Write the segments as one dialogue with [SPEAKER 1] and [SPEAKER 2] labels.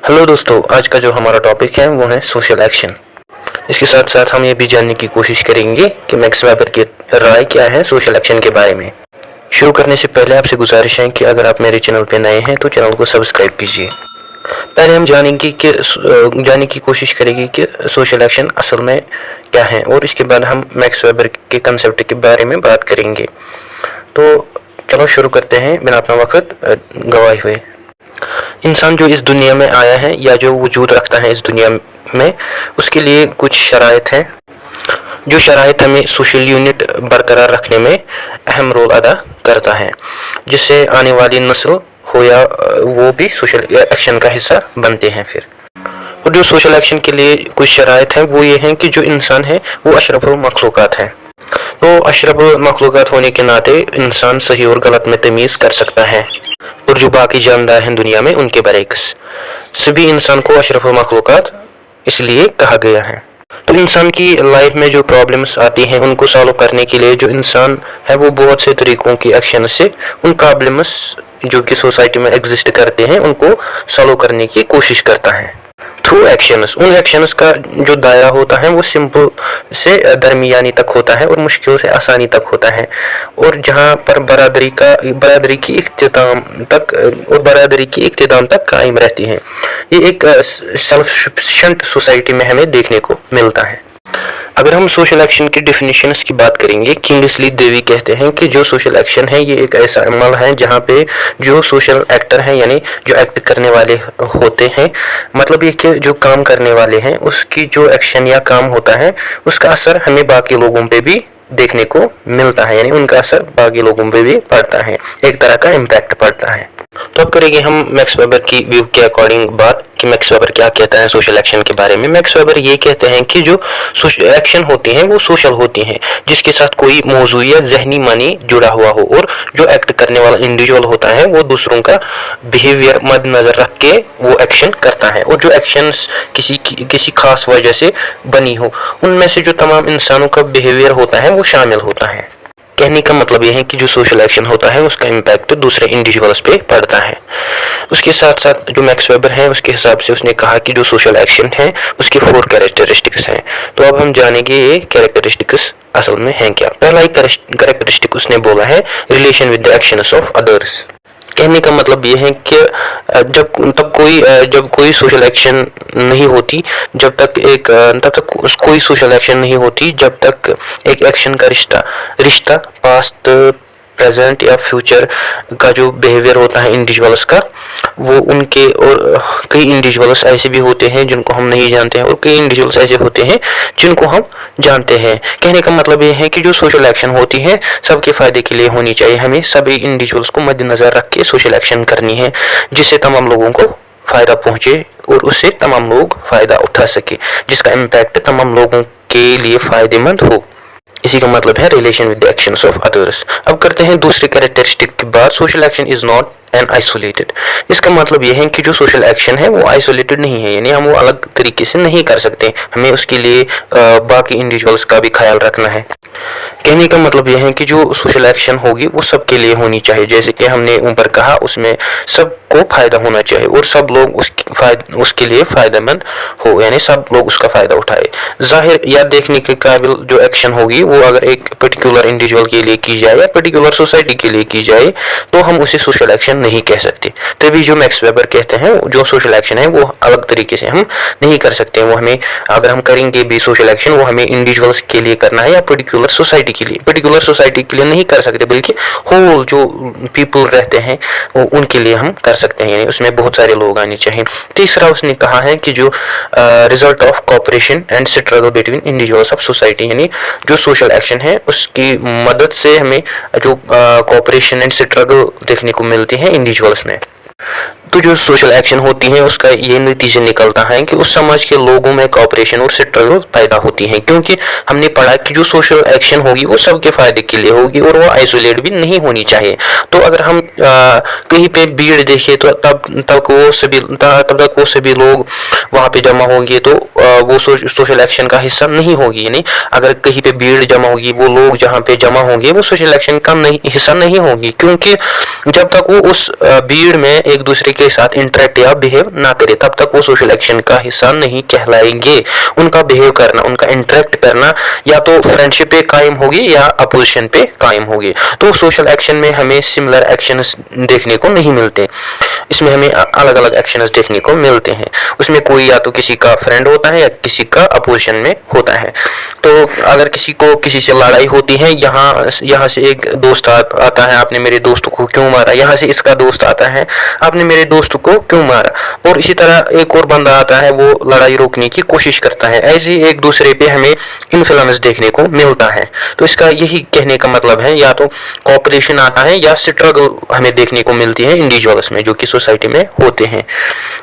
[SPEAKER 1] Hello दोस्तों, आज का जो हमारा टॉपिक है वो है सोशल एक्शन। इसके साथ साथ हम ये भी जानने की कोशिश करेंगे कि मैक्स वेबर की राय क्या है सोशल एक्शन के बारे में। शुरू करने से पहले आपसे गुजारिश है कि अगर आप मेरे चैनल पे नए हैं तो चैनल को सब्सक्राइब कीजिए। पहले हम जानने की कोशिश करेंगे कि सोशल एक्शन असल में क्या है, और इसके बाद हम मैक्स वेबर के कंसेप्ट के बारे में बात करेंगे। तो चलो शुरू करते हैं बिना अपना वक्त गवाए हुए। इंसान जो इस दुनिया में आया है या जो वजूद रखता है इस दुनिया में, उसके लिए कुछ शराइत हैं। जो शराइत हमें सोशल यूनिट बरकरार रखने में अहम रोल अदा करता है, जिससे आने वाली नस्ल हो या वो भी सोशल एक्शन का हिस्सा बनते हैं फिर। और जो सोशल एक्शन के लिए कुछ शराइत हैं वो ये हैं कि जो इंसान है वो अशरफुल मखलूकात है। तो अशरफुल मखलूकात होने के नाते इंसान सही और गलत में तमीज़ कर सकता है, और जो बाकी जानदार हैं दुनिया में उनके बरक्स। सभी इंसान को अशरफुल मखलूकात इसलिए कहा गया है। तो इंसान की लाइफ में जो प्रॉब्लम्स आती हैं उनको सॉल्व करने के लिए जो इंसान है वो बहुत से तरीकों की एक्शन से उन प्रॉब्लम्स जो कि सोसाइटी में एग्जिस्ट करते हैं उनको सॉल्व करने की कोशिश करता है थ्रू एक्शंस। उन एक्शंस का जो दायरा होता है वो सिंपल से दरमियानी तक होता है और मुश्किल से आसानी तक होता है, और जहाँ पर बरादरी की इख्तिदाम तक कायम रहती है। ये एक सेल्फ सफिशिएंट सोसाइटी में हमें देखने को मिलता है। अगर हम सोशल एक्शन की डेफिनेशंस की बात करेंगे, किंग्सली देवी कहते हैं कि जो सोशल एक्शन है ये एक ऐसा अमल है जहाँ पे जो सोशल एक्टर हैं यानी जो एक्ट करने वाले होते हैं, मतलब ये कि जो काम करने वाले हैं उसकी जो एक्शन या काम होता है उसका असर हमें बाकी लोगों पे भी देखने को मिलता है, यानी उनका असर बाकी लोगों पे भी पड़ता है, एक तरह का इम्पैक्ट पड़ता है। तो अब करेंगे हम मैक्स वेबर की व्यू के अकॉर्डिंग बात कि मैक्स वेबर क्या कहता है सोशल एक्शन के बारे में। मैक्स वेबर ये कहते हैं कि जो एक्शन होती हैं वो सोशल होती हैं जिसके साथ कोई मौजू या जहनी मानी जुड़ा हुआ हो, और जो एक्ट करने वाला इंडिविजुअल होता है वो दूसरों का बिहेवियर मद्देनजर रख के वो एक्शन करता है, और जो एक्शंस किसी खास वजह से बनी हो उनमें से जो तमाम इंसानों का बिहेवियर होता है वो शामिल होता है। कहने का मतलब यह है कि जो सोशल एक्शन होता है उसका इम्पैक्ट दूसरे इंडिविजुअल्स पे पड़ता है। उसके साथ साथ जो मैक्स वेबर है उसके हिसाब से उसने कहा कि जो सोशल एक्शन है उसके 4 कैरेक्टरिस्टिक्स हैं। तो अब हम जानेंगे ये कैरेक्टरिस्टिक्स असल में हैं क्या। पहला ही कैरेक्टरिस्टिक उसने बोला है relation with the actions of others. कहने का मतलब ये है कि जब कोई सोशल एक्शन नहीं होती तब तक कोई सोशल एक्शन नहीं होती जब तक एक एक्शन का रिश्ता पास्ट प्रेजेंट या फ्यूचर का जो बिहेवियर होता है इंडिविजुअल्स का वो उनके, और कई इंडिविजुअल्स ऐसे भी होते हैं जिनको हम नहीं जानते हैं और कई इंडिविजुअल्स ऐसे होते हैं जिनको हम जानते हैं। कहने का मतलब ये है कि जो सोशल एक्शन होती है सबके फ़ायदे के लिए होनी चाहिए। हमें सभी इंडिविजुअल्स को मद्देनज़र रख के सोशल एक्शन करनी है जिससे तमाम लोगों को फ़ायदा पहुँचे और उससे तमाम लोग फ़ायदा उठा सके, जिसका इम्पैक्ट तमाम लोगों के लिए फ़ायदेमंद हो। इसी का मतलब है relation with the actions of others. अब करते हैं दूसरे कैरेक्टरिस्टिक की बात। Social action is not and isolated. इसका मतलब यह है कि जो सोशल एक्शन है वो आइसोलेटेड नहीं है, यानी हम वो अलग तरीके से नहीं कर सकते, हमें उसके लिए बाकी इंडिविजुअल्स का भी ख्याल रखना है। कहने का मतलब यह है कि जो सोशल एक्शन होगी वो सबके लिए होनी चाहिए, जैसे कि हमने ऊपर कहा उसमें सबको फायदा होना चाहिए और सब लोग उसके लिए फायदेमंद हो, यानी सब लोग उसका फायदा उठाए। जाहिर या देखने के काबिल जो एक्शन होगी वो अगर एक पर्टिकुलर इंडिविजुअल के लिए की जाए या पर्टिकुलर सोसाइटी के लिए की जाए तो हम उसे सोशल एक्शन नहीं कह सकते। तभी जो मैक्स वेबर कहते हैं जो सोशल एक्शन है वो अलग तरीके से हम नहीं कर सकते। वो हमें अगर हम करेंगे भी सोशल एक्शन वो हमें इंडिविजुअल्स के लिए करना है या पर्टिकुलर सोसाइटी के लिए नहीं कर सकते, बल्कि होल जो पीपल रहते हैं वो उनके लिए हम कर सकते हैं, यानी उसमें बहुत सारे लोग आने चाहिए। तीसरा उसने कहा है कि जो result of cooperation and struggle between individuals of society, यानी जो सोशल एक्शन है उसकी मदद से हमें जो कोऑपरेशन एंड स्ट्रगल देखने को मिलती है इंडिविजुअल्स में। तो जो सोशल एक्शन होती है उसका ये नतीजा निकलता है कि उस समाज के लोगों में कोऑपरेशन और स्ट्रगल पैदा होती है, क्योंकि हमने पढ़ा कि जो सोशल एक्शन होगी वो सबके फायदे के लिए होगी और वो आइसोलेट भी नहीं होनी चाहिए। तो अगर हम कहीं पे भीड़ देखें तो तब तक वो सभी लोग वहाँ पे जमा होंगे तो वो सोशल एक्शन का हिस्सा नहीं होगी। यानी अगर कहीं पे भीड़ जमा होगी, वो लोग जहाँ पे जमा होंगे वो सोशल एक्शन का हिस्सा नहीं होगी, क्योंकि जब तक वो उस भीड़ में एक दूसरे के साथ इंटरेक्ट या बिहेव ना करे तब तक वो सोशल एक्शन का हिस्सा नहीं कहलाएंगे। उनका बिहेव करना, उनका इंटरेक्ट करना या तो फ्रेंडशिप पे कायम होगी या अपोजिशन पे कायम होगी। तो सोशल एक्शन में हमें सिमिलर एक्शंस देखने को नहीं मिलते, इसमें हमें अलग अलग एक्शंस देखने को मिलते हैं। उसमें कोई या तो किसी का फ्रेंड होता है या किसी का अपोजिशन में होता है। तो अगर किसी से लड़ाई होती है, यहाँ से एक दोस्त आता है, आपने मेरे दोस्त को क्यों मारा, यहाँ से इसका दोस्त आता है, आपने मेरे दोस्त को क्यों मारा, और इसी तरह एक और बंदा आता है, वो लड़ाई रोकने की कोशिश करता है। ऐसे ही एक दूसरे पे हमें इन्फ्लुएंस देखने को मिलता है। तो इसका यही कहने का मतलब है, या तो कोऑपरेशन आता है या स्ट्रगल हमें देखने को मिलती है इंडिविजुअल्स में जो कि सोसाइटी में होते हैं।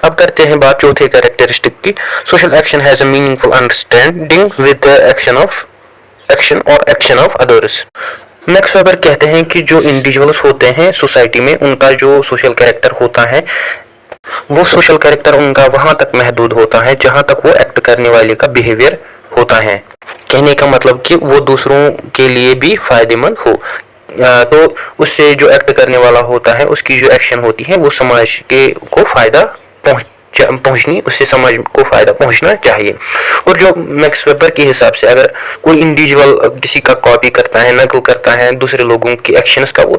[SPEAKER 1] अब करते हैं बात चौथे कैरेक्टरिस्टिक की। Social action has a meaningful understanding with the action of others. Max weber कहते हैं कि जो इंडिविजुअल्स होते हैं सोसाइटी में, उनका जो सोशल कैरेक्टर होता है वो सोशल कैरेक्टर उनका वहां तक महदूद होता है जहां तक वो एक्ट करने वाले का बिहेवियर होता है। कहने का मतलब कि वो दूसरों के लिए भी फायदेमंद हो। तो उससे जो एक्ट करने वाला होता है उसकी जो एक्शन होती है वो समाज को फायदा पहुंचनी, उससे समाज को फायदा पहुंचना चाहिए। और जो मैक्स वेबर के हिसाब से अगर कोई इंडिविजुअल किसी का कॉपी करता है, नकल करता है दूसरे लोगों के एक्शंस का, वो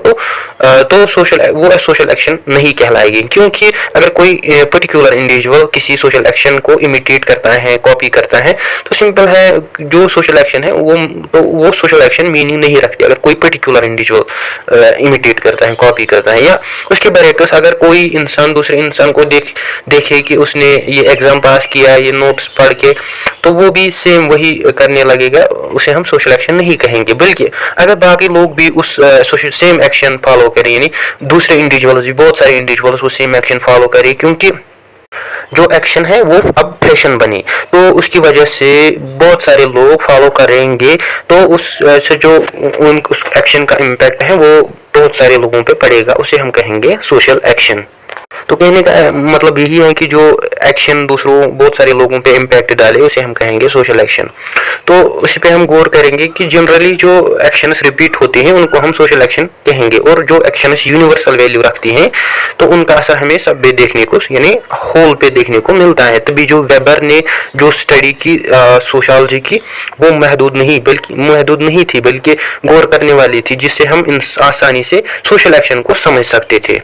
[SPEAKER 1] सोशल एक्शन नहीं कहलाएगी, क्योंकि अगर कोई पर्टिकुलर इंडिविजुअल किसी सोशल एक्शन को इमिटेट करता है, कॉपी करता है, तो सिंपल है जो सोशल एक्शन है वो सोशल एक्शन मीनिंग नहीं रखती। अगर कोई पर्टिकुलर इंडिविजुअल इमिटेट करता है, कॉपी करता है, या उसके बरक्स अगर कोई इंसान दूसरे इंसान को देखे कि उसने ये एग्जाम पास किया, ये नोट्स पढ़ के, तो वो भी सेम वही करने लगेगा, उसे हम सोशल एक्शन नहीं कहेंगे। बल्कि अगर बाकी लोग भी उस सेम एक्शन फॉलो करें, यानी दूसरे इंडिविजुअल्स भी, बहुत सारे इंडिविजुअल्स वो सेम एक्शन फॉलो करें, क्योंकि जो एक्शन है वो अब फैशन बनी, तो उसकी वजह से बहुत सारे लोग फॉलो करेंगे, तो उस एक्शन का इम्पैक्ट है वो बहुत सारे लोगों पे पड़ेगा, उसे हम कहेंगे सोशल एक्शन। तो कहने का मतलब यही है कि जो एक्शन बहुत सारे लोगों पे इम्पैक्ट डाले उसे हम कहेंगे सोशल एक्शन। तो उस पे हम गौर करेंगे कि जनरली जो एक्शंस रिपीट होते हैं उनको हम सोशल एक्शन कहेंगे, और जो एक्शंस यूनिवर्सल वैल्यू रखती हैं तो उनका असर हमें सब पे देखने को, यानी होल पे देखने को मिलता है। तभी जो वेबर ने जो स्टडी की सोशियोलॉजी की, वो महदूद नहीं थी बल्कि गौर करने वाली थी, जिससे हम आसानी से सोशल एक्शन को समझ सकते थे।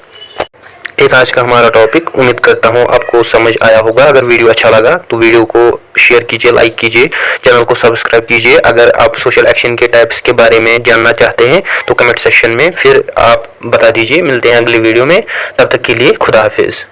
[SPEAKER 1] एक आज का हमारा टॉपिक, उम्मीद करता हूँ आपको समझ आया होगा। अगर वीडियो अच्छा लगा तो वीडियो को शेयर कीजिए, लाइक कीजिए, चैनल को सब्सक्राइब कीजिए। अगर आप सोशल एक्शन के टाइप्स के बारे में जानना चाहते हैं तो कमेंट सेक्शन में फिर आप बता दीजिए। मिलते हैं अगली वीडियो में, तब तक के लिए खुदा हाफिज।